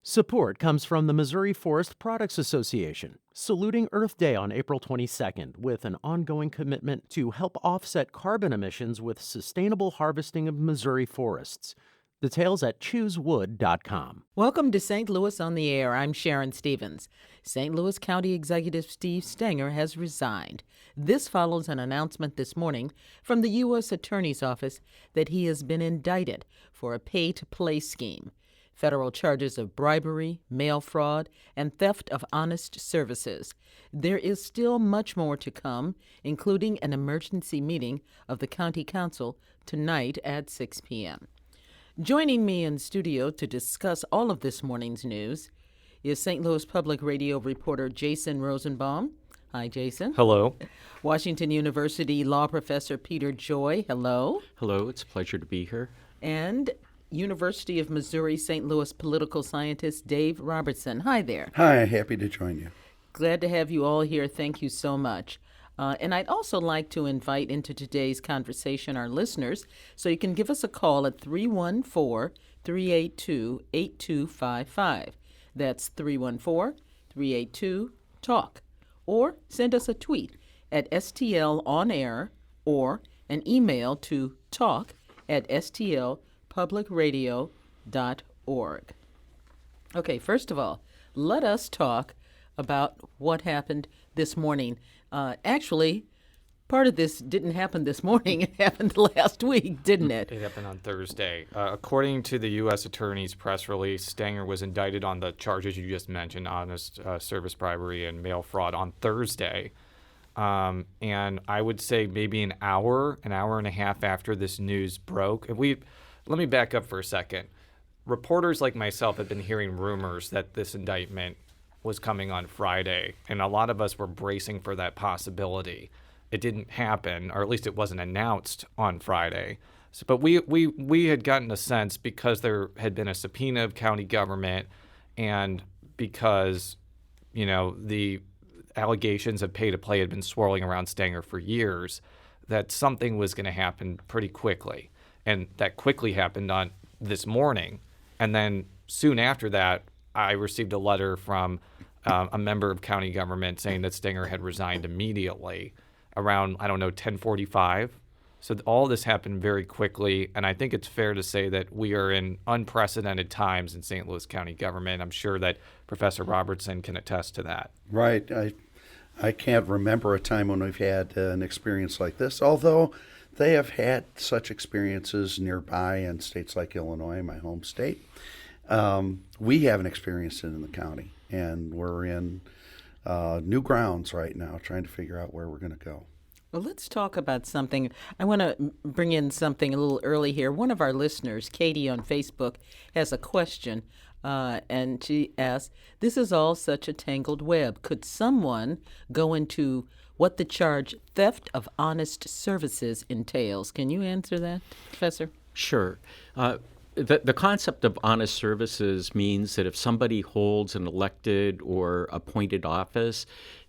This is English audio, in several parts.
Support comes from the Missouri Forest Products Association, saluting Earth Day on April 22nd with an ongoing commitment to help offset carbon emissions with sustainable harvesting of Missouri forests. Details at choosewood.com. Welcome to St. Louis on the Air. I'm Sharon Stevens. St. Louis County Executive Steve Stenger has resigned. This follows an announcement this morning from the U.S. Attorney's Office that he has been indicted for a pay-to-play scheme. Federal charges of bribery, mail fraud, and theft of honest services. There is still much more to come, including an emergency meeting of the County Council tonight at 6 p.m. Joining me in studio to discuss all of this morning's news is St. Louis Public Radio reporter Jason Rosenbaum. Hi, Jason. Hello. Washington University law professor Peter Joy. Hello. Hello, it's a pleasure to be here. And University of Missouri St. Louis political scientist Dave Robertson. Hi there. Hi, happy to join you. Glad to have you all here. Thank you so much. And I'd also like to invite into today's conversation our listeners, so you can give us a call at 314-382-8255. That's 314-382-TALK. Or send us a tweet at STL On Air or an email to talk@stlpublicradio.org. Okay, first of all, let us talk about what happened this morning. Actually, part of this didn't happen this morning. It happened last week, didn't it? It happened on Thursday. According to the U.S. Attorney's press release, Stenger was indicted on the charges you just mentioned, honest service bribery and mail fraud, on Thursday. And I would say maybe an hour and a half after this news broke. Let me back up for a second. Reporters like myself have been hearing rumors that this indictment was coming on Friday, and a lot of us were bracing for that possibility. It didn't happen, or at least it wasn't announced on Friday. But we had gotten a sense, because there had been a subpoena of county government, and because, the allegations of pay-to-play had been swirling around Stenger for years, that something was going to happen pretty quickly. And that quickly happened on this morning. And then soon after that, I received a letter from a member of county government saying that Stenger had resigned immediately around, 10:45. So all this happened very quickly, and I think it's fair to say that we are in unprecedented times in St. Louis County government. I'm sure that Professor Robertson can attest to that. Right. I can't remember a time when we've had an experience like this, although they have had such experiences nearby in states like Illinois, my home state. We haven't experienced it in the county, and we're in new grounds right now trying to figure out where we're going to go. Well, let's talk about something. I want to bring in something a little early here. One of our listeners, Katie on Facebook, has a question, and she asks, this is all such a tangled web. Could someone go into what the charge theft of honest services entails? Can you answer that, Professor? Sure. The concept of honest services means that if somebody holds an elected or appointed office,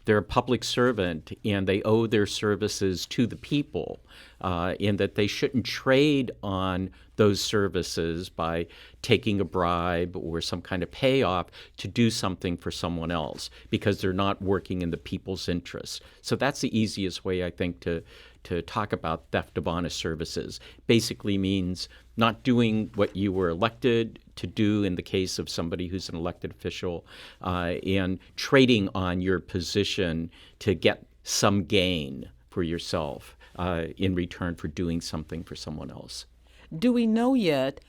they're a public servant and they owe their services to the people, and that they shouldn't trade on those services by taking a bribe or some kind of payoff to do something for someone else, because they're not working in the people's interests. So that's the easiest way, I think, to talk about theft of honest services. Basically means not doing what you were elected to do in the case of somebody who's an elected official, and trading on your position to get some gain for yourself in return for doing something for someone else. Do we know yet,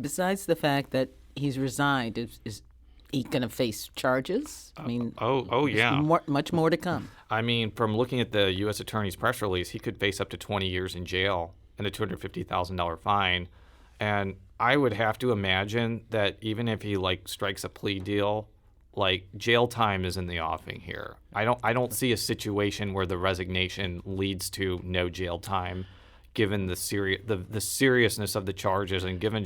besides the fact that he's resigned, is he going to face charges? I mean, yeah. Much more to come. I mean, from looking at the U.S. Attorney's press release, he could face up to 20 years in jail and a $250,000 fine. And I would have to imagine that even if he strikes a plea deal, jail time is in the offing here. I don't see a situation where the resignation leads to no jail time, given the seriousness of the charges, and given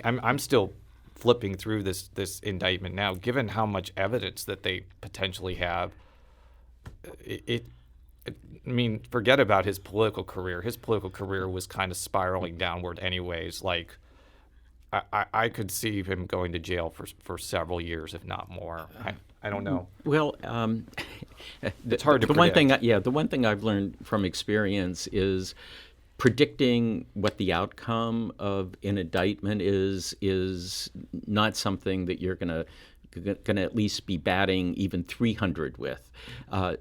I'm still flipping through this indictment now, given how much evidence that they potentially have. Forget about his political career. His political career was kind of spiraling downward anyways. I could see him going to jail for several years, if not more. I don't know. Well, It's hard to the one predict. thing, the one thing I've learned from experience is predicting what the outcome of an indictment is not something that you're going to at least be batting even 300 with.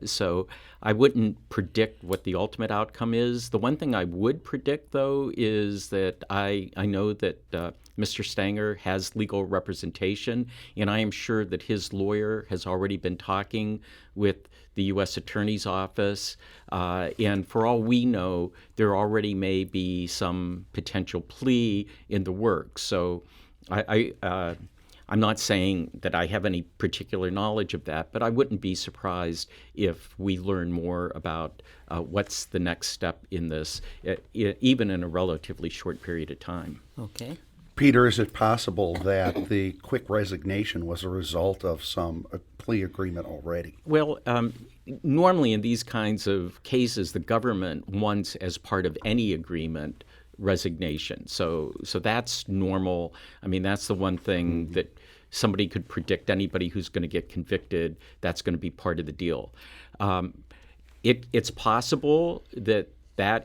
So I wouldn't predict what the ultimate outcome is. The one thing I would predict, though, is that I know that Mr. Stenger has legal representation, and I am sure that his lawyer has already been talking with the U.S. Attorney's Office, and for all we know, there already may be some potential plea in the works. So I'm not saying that I have any particular knowledge of that, but I wouldn't be surprised if we learn more about what's the next step in this, even in a relatively short period of time. Okay. Peter, is it possible that the quick resignation was a result of some plea agreement already? Well, normally in these kinds of cases, the government wants, as part of any agreement, resignation. So that's normal. I mean, that's the one thing that somebody could predict. Anybody who's going to get convicted, that's going to be part of the deal. It's possible that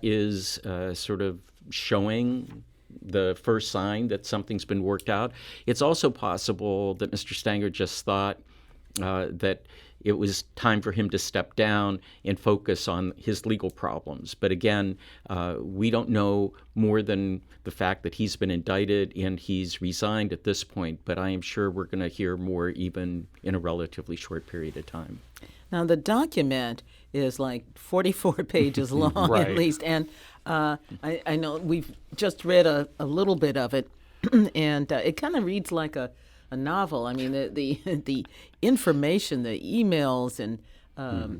is sort of showing the first sign that something's been worked out. It's also possible that Mr. Stenger just thought that it was time for him to step down and focus on his legal problems. But again, we don't know more than the fact that he's been indicted and he's resigned at this point, but I am sure we're going to hear more even in a relatively short period of time. Now, the document is like 44 pages long Right. at least, and I know we've just read a little bit of it, and it kind of reads like a novel. I mean, the information, the emails, and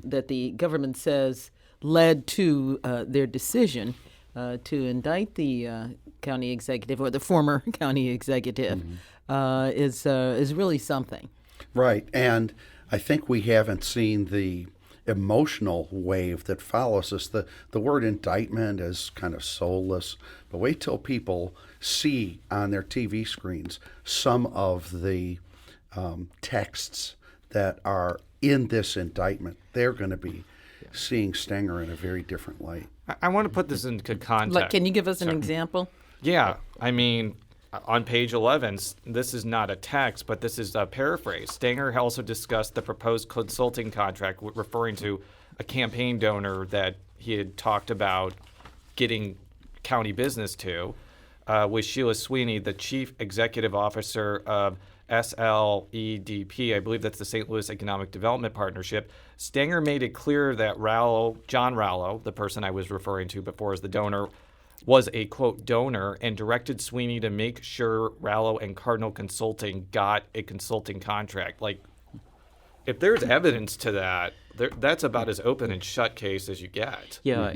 that the government says led to their decision to indict the county executive or the former county executive is really something. Right, and I think we haven't seen the emotional wave that follows us. The word indictment is kind of soulless, but wait till people see on their TV screens some of the texts that are in this indictment. They're going to be seeing Stenger in a very different light. I want to put this into context. Like, can you give us an example? Yeah, I mean, on page 11, this is not a text, but this is a paraphrase. Stenger also discussed the proposed consulting contract, referring to a campaign donor that he had talked about getting county business to, with Sheila Sweeney, the chief executive officer of SLEDP. I believe that's the St. Louis Economic Development Partnership. Stenger made it clear that John Rallo, the person I was referring to before as the donor, was a, quote, donor, and directed Sweeney to make sure Rallo and Cardinal Consulting got a consulting contract. Like, if there's evidence to that, that's about as open and shut case as you get. Yeah,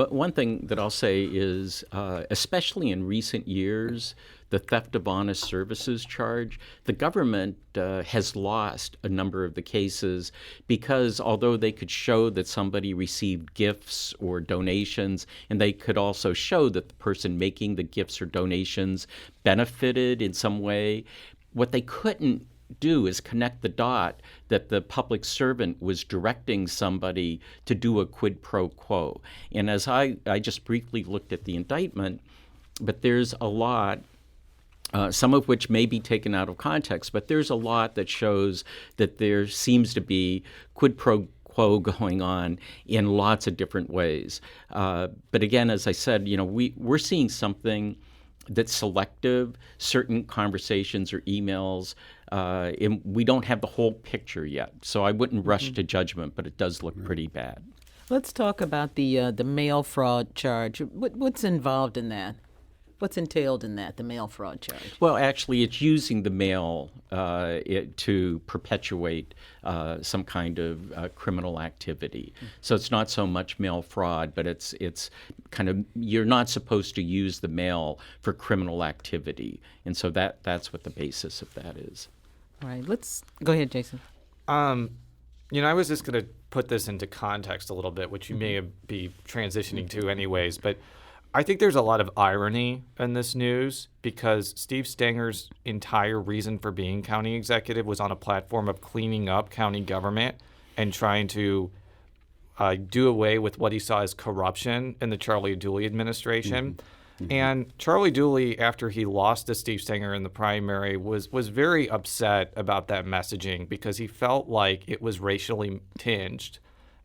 one thing that I'll say is, especially in recent years, the theft of honest services charge, the government has lost a number of the cases because although they could show that somebody received gifts or donations, and they could also show that the person making the gifts or donations benefited in some way, what they couldn't do is connect the dot that the public servant was directing somebody to do a quid pro quo. And as I just briefly looked at the indictment, but there's a lot, some of which may be taken out of context, but there's a lot that shows that there seems to be quid pro quo going on in lots of different ways. But again, as I said, we're seeing something that's selective, certain conversations or emails, and we don't have the whole picture yet. So I wouldn't rush to judgment, but it does look pretty bad. Let's talk about the mail fraud charge. What's involved in that? What's entailed in that, the mail fraud charge? Well, actually, it's using the mail to perpetuate some kind of criminal activity. So it's not so much mail fraud, but it's kind of, you're not supposed to use the mail for criminal activity. And so that's what the basis of that is. All right, let's go ahead, Jason. I was just going to put this into context a little bit, which you may be transitioning to anyways, but I think there's a lot of irony in this news because Steve Stenger's entire reason for being county executive was on a platform of cleaning up county government and trying to do away with what he saw as corruption in the Charlie Dooley administration. And Charlie Dooley, after he lost to Steve Stenger in the primary, was very upset about that messaging because he felt like it was racially tinged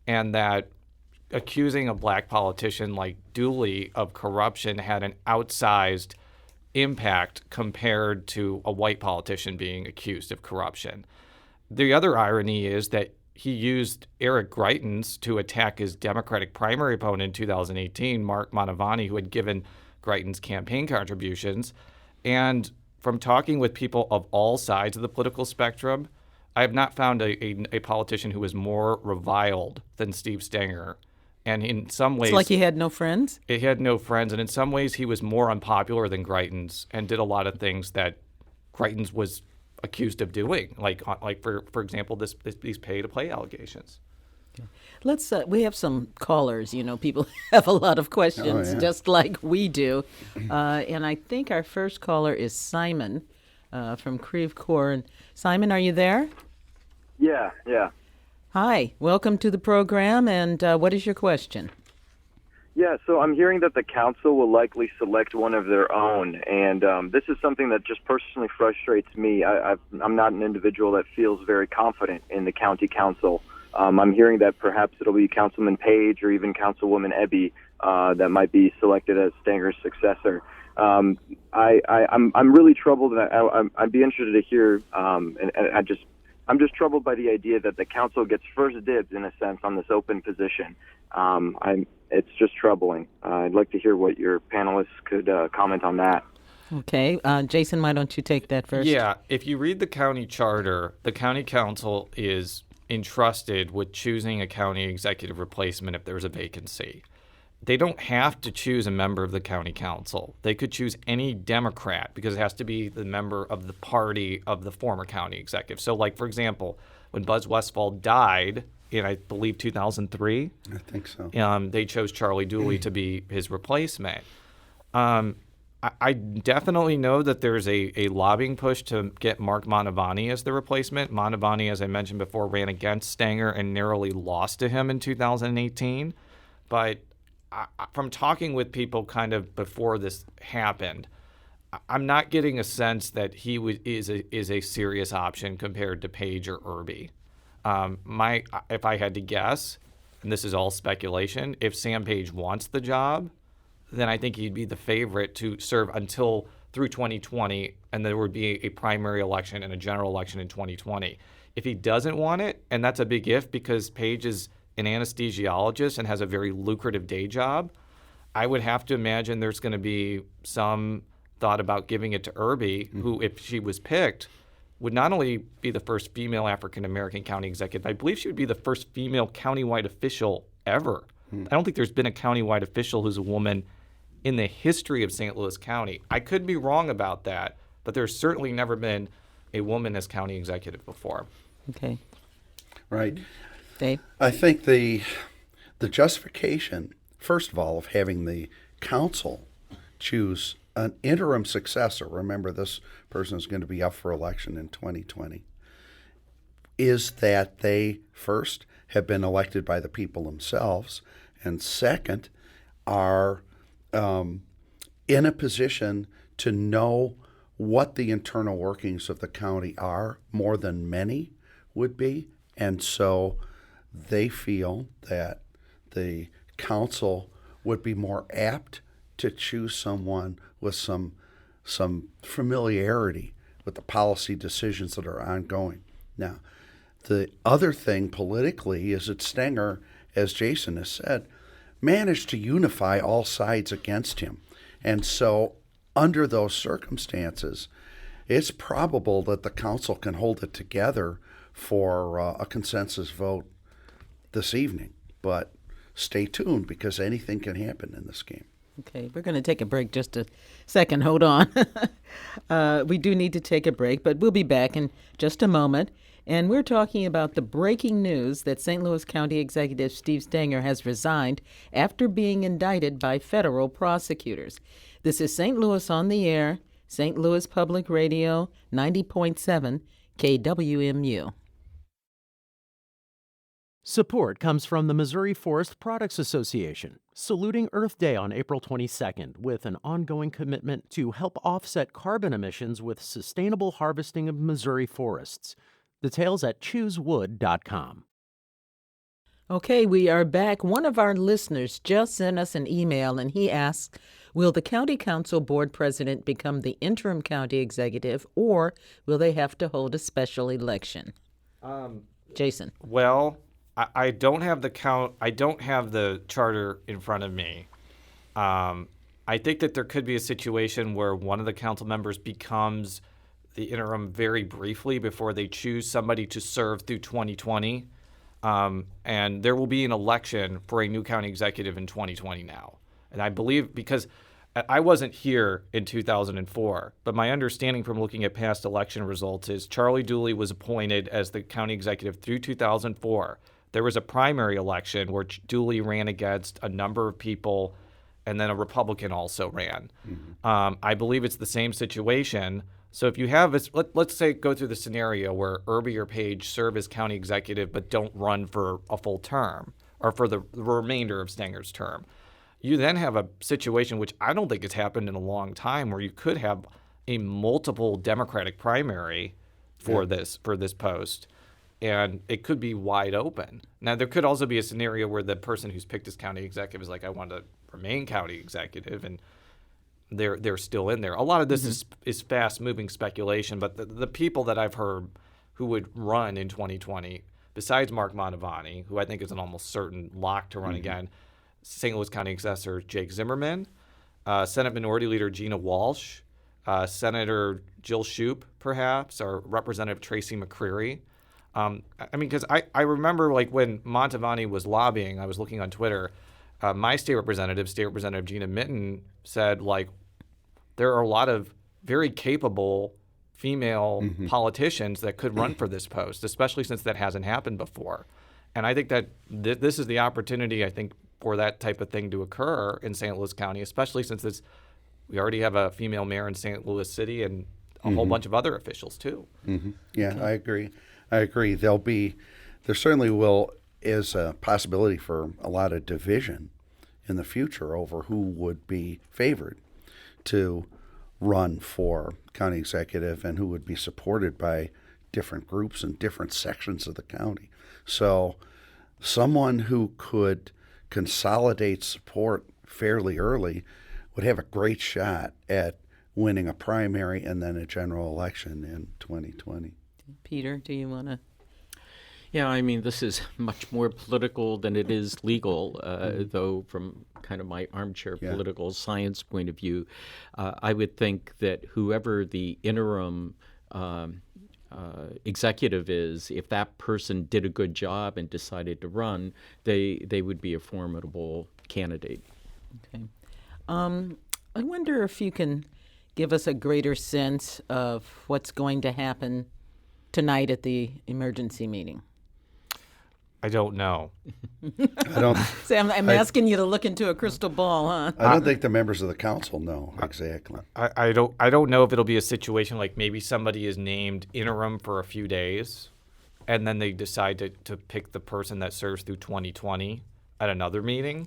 and that accusing a black politician like Dooley of corruption had an outsized impact compared to a white politician being accused of corruption. The other irony is that he used Eric Greitens to attack his Democratic primary opponent in 2018, Mark Mantovani, who had given Greitens campaign contributions. And from talking with people of all sides of the political spectrum, I have not found a politician who was more reviled than Steve Stenger. And in some ways, It's like he had no friends? he had no friends. And in some ways, he was more unpopular than Greitens and did a lot of things that Greitens was accused of doing, like for example, these pay-to-play allegations. We have some callers. You know, people have a lot of questions, yeah. just like we do. And I think our first caller is Simon from Creve Coeur. And Simon, are you there? Yeah. Hi, welcome to the program. And what is your question? Yeah, so I'm hearing that the council will likely select one of their own, and this is something that just personally frustrates me. I'm not an individual that feels very confident in the county council. I'm hearing that perhaps it'll be Councilman Page or even Councilwoman Ebby that might be selected as Stanger's successor. I'm really troubled, and I'd be interested to hear. I'm just troubled by the idea that the council gets first dibs in a sense on this open position. It's just troubling. I'd like to hear what your panelists could comment on that. Okay, Jason, why don't you take that first? Yeah, if you read the county charter, the county council is entrusted with choosing a county executive replacement if there's a vacancy. They don't have to choose a member of the county council. They could choose any Democrat because it has to be the member of the party of the former county executive. So, like, for example, when Buzz Westfall died in, I believe, 2003, I think so. They chose Charlie Dooley to be his replacement. I definitely know that there's a lobbying push to get Mark Mantovani as the replacement. Mantovani, as I mentioned before, ran against Stenger and narrowly lost to him in 2018. But from talking with people kind of before this happened, I'm not getting a sense that he is a serious option compared to Page or Irby. If I had to guess, and this is all speculation, if Sam Page wants the job, then I think he'd be the favorite to serve until through 2020, and there would be a primary election and a general election in 2020. If he doesn't want it, and that's a big if because Page is an anesthesiologist and has a very lucrative day job, I would have to imagine there's going to be some thought about giving it to Irby, who, if she was picked, would not only be the first female African-American county executive, I believe she would be the first female countywide official ever. I don't think there's been a countywide official who's a woman in the history of St. Louis County. I could be wrong about that, but there's certainly never been a woman as county executive before. Okay. Right. Dave? I think the justification, first of all, of having the council choose an interim successor, remember this person is going to be up for election in 2020, is that they, first, have been elected by the people themselves, and second, are in a position to know what the internal workings of the county are more than many would be. And so they feel that the council would be more apt to choose someone with some familiarity with the policy decisions that are ongoing. Now, the other thing politically is that Stenger, as Jason has said, managed to unify all sides against him. And so under those circumstances, it's probable that the council can hold it together for a consensus vote this evening. But stay tuned because anything can happen in this game. Okay, we're going to take a break just a second. Hold on. We do need to take a break, but we'll be back in just a moment. And we're talking about the breaking news that St. Louis County Executive Steve Stenger has resigned after being indicted by federal prosecutors. This is St. Louis on the Air, St. Louis Public Radio, 90.7 KWMU. Support comes from the Missouri Forest Products Association, saluting Earth Day on April 22nd with an ongoing commitment to help offset carbon emissions with sustainable harvesting of Missouri forests. Details at choosewood.com. Okay, we are back. One of our listeners just sent us an email and he asks, will the county council board president become the interim county executive or will they have to hold a special election? Jason. Well, I don't have the charter in front of me. I think that there could be a situation where one of the council members becomes the interim very briefly before they choose somebody to serve through 2020. And there will be an election for a new county executive in 2020 now. And I believe, because I wasn't here in 2004, but my understanding from looking at past election results is Charlie Dooley was appointed as the county executive through 2004. There was a primary election where Dooley ran against a number of people, and then a Republican also ran. Mm-hmm. I believe it's the same situation. So if you have this, let's say go through the scenario where Irby or Page serve as county executive but don't run for a full term or for the remainder of Stenger's term. You then have a situation which I don't think has happened in a long time where you could have a multiple Democratic primary for this post, and it could be wide open. Now, there could also be a scenario where the person who's picked as county executive is like, I want to remain county executive, and they're still in there. A lot of this is fast-moving speculation, but the people that I've heard who would run in 2020, besides Mark Mantovani, who I think is an almost certain lock to run again, St. Louis County Assessor Jake Zimmerman, Senate Minority Leader Gina Walsh, Senator Jill Shoup, perhaps, or Representative Tracy McCreary. I mean, because I remember like when Mantovani was lobbying, I was looking on Twitter, my State Representative Gina Mitten, said like, there are a lot of very capable female politicians that could run for this post, especially since that hasn't happened before. And I think that this is the opportunity, I think, for that type of thing to occur in St. Louis County, especially since we already have a female mayor in St. Louis City and a whole bunch of other officials too. Yeah, I agree. There certainly is a possibility for a lot of division in the future over who would be favored to run for county executive and who would be supported by different groups and different sections of the county. So someone who could consolidate support fairly early would have a great shot at winning a primary and then a general election in 2020. Peter, do you want to? Yeah, I mean, this is much more political than it is legal, though from kind of my armchair political science point of view, I would think that whoever the interim executive is, if that person did a good job and decided to run, they would be a formidable candidate. Okay. I wonder if you can give us a greater sense of what's going to happen tonight at the emergency meeting. I don't know. I'm asking you to look into a crystal ball, huh? I don't think the members of the council know exactly. I don't know if it'll be a situation like maybe somebody is named interim for a few days, and then they decide to pick the person that serves through 2020 at another meeting,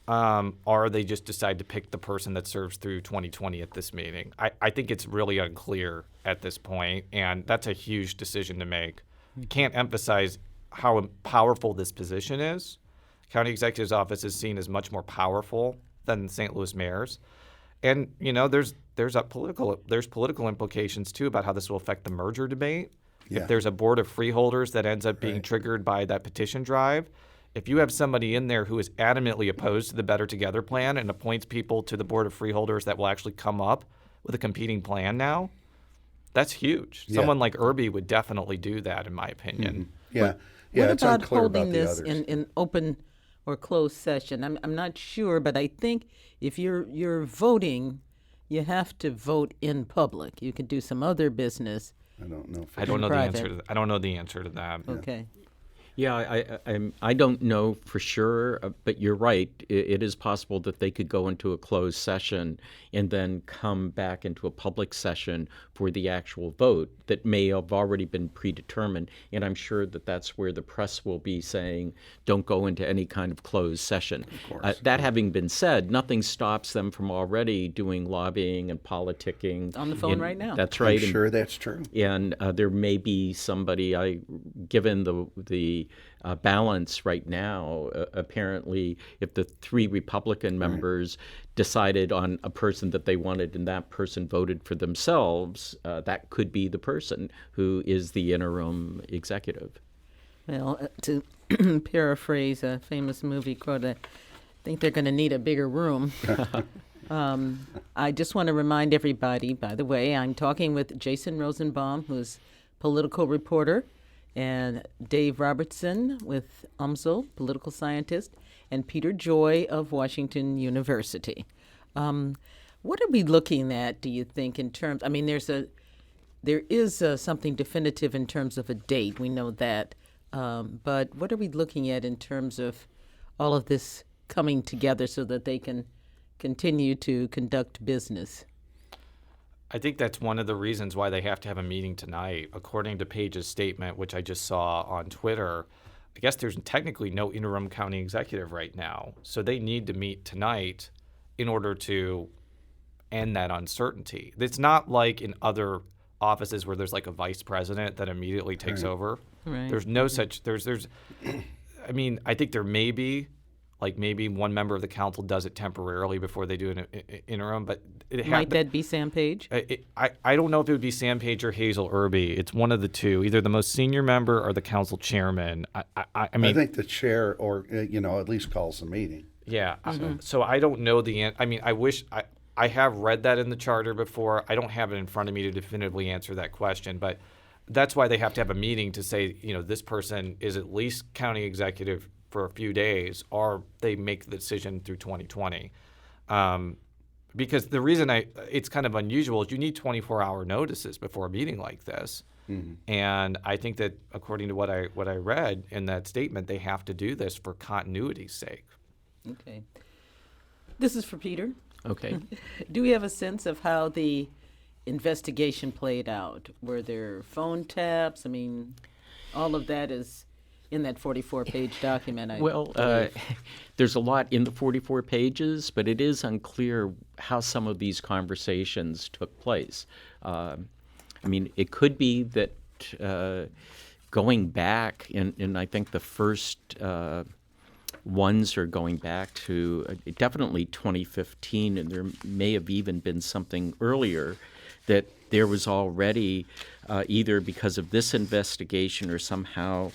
or they just decide to pick the person that serves through 2020 at this meeting. I think it's really unclear at this point, and that's a huge decision to make. You can't emphasize how powerful this position is. County Executive's Office is seen as much more powerful than St. Louis mayor's. And, you know, there's political implications, too, about how this will affect the merger debate. Yeah. If there's a board of freeholders that ends up being triggered by that petition drive, if you have somebody in there who is adamantly opposed to the Better Together plan and appoints people to the board of freeholders that will actually come up with a competing plan now, that's huge. Yeah. Someone like Irby would definitely do that, in my opinion. Yeah. What It's about unclear holding about the this others. in open or closed session? I'm not sure, but I think if you're voting, you have to vote in public. You can do some other business, I don't know. I don't know the Private. answer to I don't know the answer to that. Okay. Yeah, I don't know for sure, but you're right. It is possible that they could go into a closed session and then come back into a public session for the actual vote that may have already been predetermined. And I'm sure that that's where the press will be saying, don't go into any kind of closed session. That having been said, nothing stops them from already doing lobbying and politicking. On the phone right now. That's I'm right. sure that's true. And there may be somebody, given the balance right now, apparently, if the 3 Republican members decided on a person that they wanted and that person voted for themselves, that could be the person who is the interim executive. Well, to paraphrase a famous movie quote, I think they're going to need a bigger room. I just want to remind everybody, by the way, I'm talking with Jason Rosenbaum, who's political reporter, and Dave Robertson with UMSL, political scientist, and Peter Joy of Washington University. What are we looking at, do you think, in terms, I mean, there is something definitive in terms of a date, we know that, but what are we looking at in terms of all of this coming together so that they can continue to conduct business? I think that's one of the reasons why they have to have a meeting tonight. According to Page's statement, which I just saw on Twitter, I guess there's technically no interim county executive right now. So they need to meet tonight in order to end that uncertainty. It's not like in other offices where there's like a vice president that immediately takes over. Right. There's no such, I mean, I think there may be, like maybe one member of the council does it temporarily before they do an interim, but Might that be Sam Page? I don't know if it would be Sam Page or Hazel Irby. It's one of the two, either the most senior member or the council chairman. I mean, I think the chair, or at least calls the meeting. yeah. So I don't know I mean, I have read that in the charter before. I don't have it in front of me to definitively answer that question, but that's why they have to have a meeting to say, this person is at least county executive for a few days, or they make the decision through 2020. Because the reason it's kind of unusual is you need 24-hour notices before a meeting like this. Mm-hmm. And I think that according to what I read in that statement, they have to do this for continuity's sake. Okay. This is for Peter. Okay. Do we have a sense of how the investigation played out? Were there phone taps? I mean, all of that is in that 44-page document. There's a lot in the 44 pages, but it is unclear how some of these conversations took place. I mean, it could be that going back, and I think the first ones are going back to definitely 2015, and there may have even been something earlier, that there was already, either because of this investigation or somehow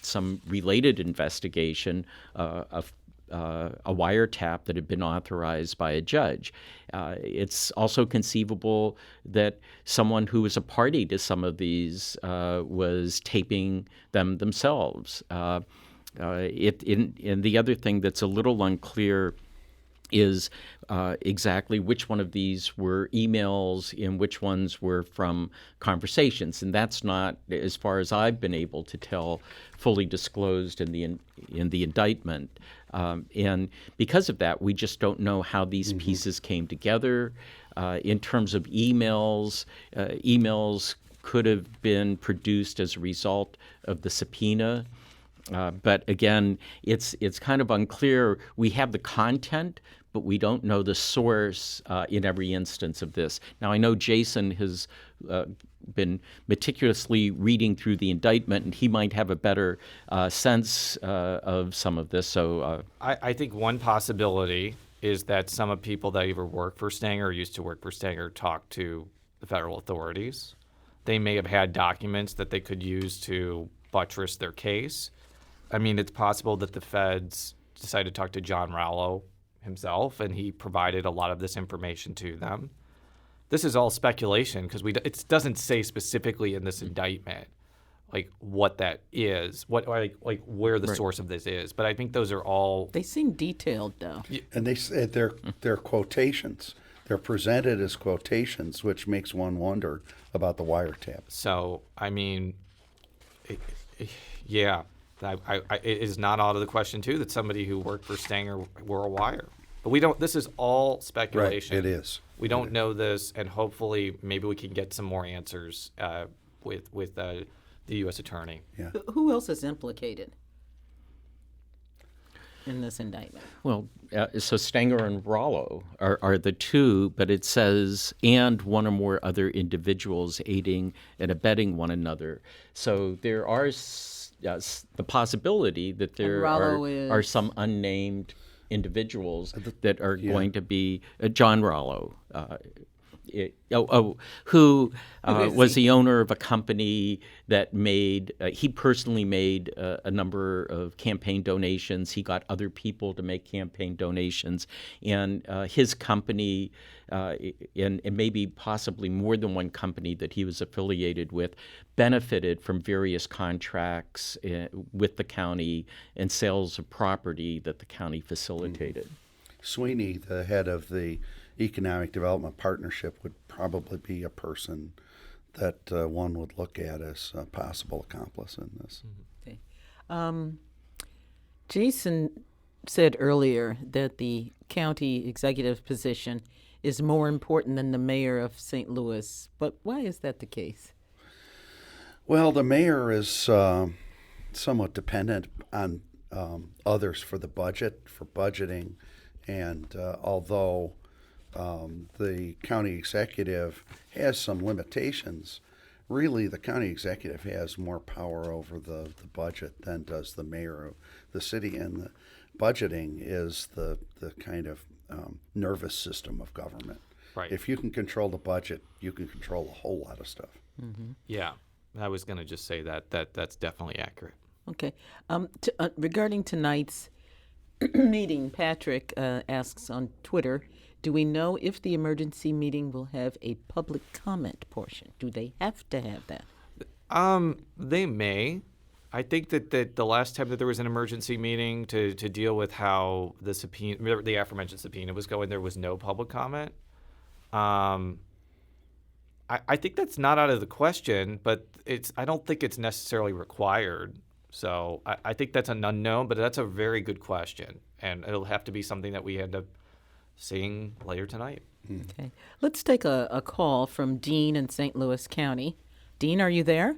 some related investigation, a wiretap that had been authorized by a judge. It's also conceivable that someone who was a party to some of these was taping them themselves. And the other thing that's a little unclear is exactly which one of these were emails and which ones were from conversations, and that's not, as far as I've been able to tell, fully disclosed in the indictment. And because of that, we just don't know how these pieces came together. In terms of emails, emails could have been produced as a result of the subpoena. But again, it's kind of unclear. We have the content, but we don't know the source in every instance of this. Now, I know Jason has been meticulously reading through the indictment, and he might have a better sense of some of this. So I think one possibility is that some of people that either work for Stenger or used to work for Stenger talk to the federal authorities. They may have had documents that they could use to buttress their case. I mean, it's possible that the feds decided to talk to John Rallo himself, and he provided a lot of this information to them. This is all speculation because it doesn't say specifically in this indictment like what that is, what like where the source of this is. But I think those are all. They seem detailed, though. And they said they're quotations. They're presented as quotations, which makes one wonder about the wiretap. So, I mean, yeah, it is not out of the question, too, that somebody who worked for Stenger wore a wire. But we don't, this is all speculation. Right, it is. We don't know this, and hopefully maybe we can get some more answers with the U.S. Attorney. Yeah. Who else is implicated in this indictment? Well, so Stenger and Rollo are the two, but it says, and one or more other individuals aiding and abetting one another. So there are the possibility that there are some unnamed individuals that are going to be John Rollo, who was the owner of a company that he personally made a number of campaign donations. He got other people to make campaign donations. And his company, and maybe possibly more than one company that he was affiliated with, benefited from various contracts with the county and sales of property that the county facilitated. Sweeney, the head of the Economic Development Partnership, would probably be a person that one would look at as a possible accomplice in this. Okay. Jason said earlier that the county executive position is more important than the mayor of St. Louis, but why is that the case? Well, the mayor is somewhat dependent on others for the budget, for budgeting, and although the county executive has some limitations, really the county executive has more power over the budget than does the mayor of the city, and the budgeting is the kind of nervous system of government. Right. If you can control the budget, you can control a whole lot of stuff. Mm-hmm. Yeah, I was going to just say that's definitely accurate. Okay. Regarding tonight's meeting, Patrick asks on Twitter, do we know if the emergency meeting will have a public comment portion? Do they have to have that? They may. I think that the last time that there was an emergency meeting to deal with how the aforementioned subpoena was going, there was no public comment. I think that's not out of the question, but I don't think it's necessarily required. So I think that's an unknown, but that's a very good question, and it'll have to be something that we end up seeing later tonight. Okay. Let's take a call from Dean in St. Louis County. Dean, are you there?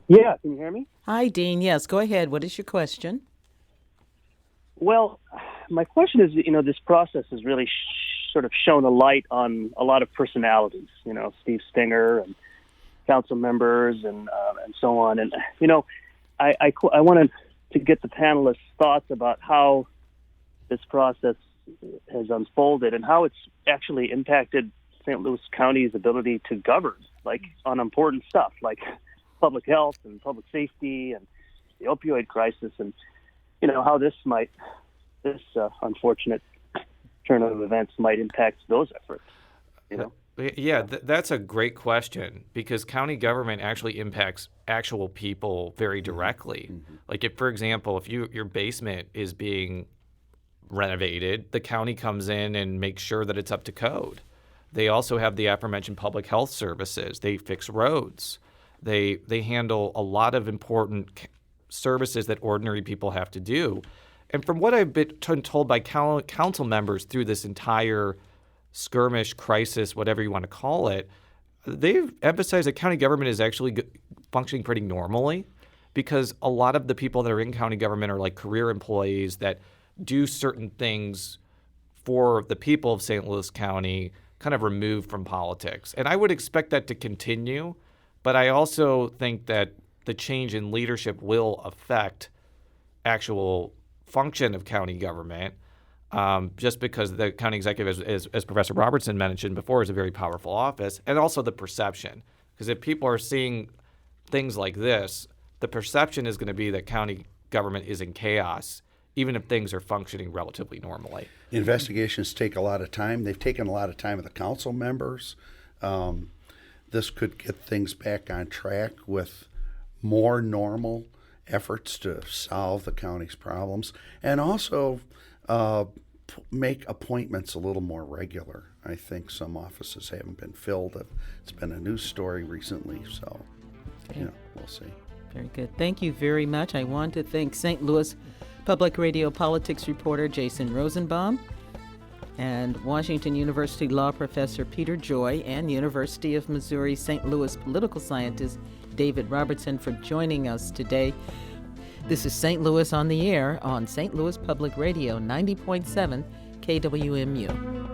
Yeah, can you hear me? Hi, Dean. Yes, go ahead. What is your question? Well, my question is, this process has really sort of shone a light on a lot of personalities, Steve Stenger and council members and so on. And, I wanted to get the panelists' thoughts about how this process has unfolded and how it's actually impacted St. Louis County's ability to govern, like on important stuff, like public health and public safety and the opioid crisis, and how this unfortunate turn of events might impact those efforts. Yeah, that's a great question, because county government actually impacts actual people very directly. Mm-hmm. Like, for example, if your basement is being renovated, the county comes in and makes sure that it's up to code. They also have the aforementioned public health services. They fix roads. They handle a lot of important services that ordinary people have to do. And from what I've been told by council members through this entire skirmish, crisis, whatever you want to call it, they've emphasized that county government is actually functioning pretty normally, because a lot of the people that are in county government are like career employees that do certain things for the people of St. Louis County, kind of removed from politics. And I would expect that to continue, but I also think that the change in leadership will affect actual function of county government, just because the county executive, as Professor Robertson mentioned before, is a very powerful office, and also the perception. Because if people are seeing things like this, the perception is going to be that county government is in chaos, even if things are functioning relatively normally. Investigations take a lot of time. They've taken a lot of time of the council members. This could get things back on track with more normal efforts to solve the county's problems, and also make appointments a little more regular. I think some offices haven't been filled. It's been a news story recently, so we'll see. Very good. Thank you very much. I want to thank St. Louis Public Radio politics reporter Jason Rosenbaum and Washington University law professor Peter Joy and University of Missouri St. Louis political scientist David Robertson for joining us today. This is St. Louis on the Air on St. Louis Public Radio 90.7 KWMU.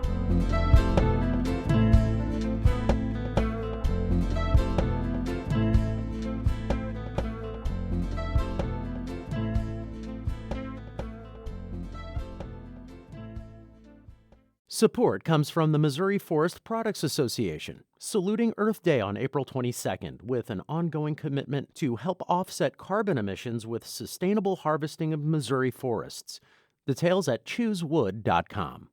Support comes from the Missouri Forest Products Association, saluting Earth Day on April 22nd with an ongoing commitment to help offset carbon emissions with sustainable harvesting of Missouri forests. Details at choosewood.com.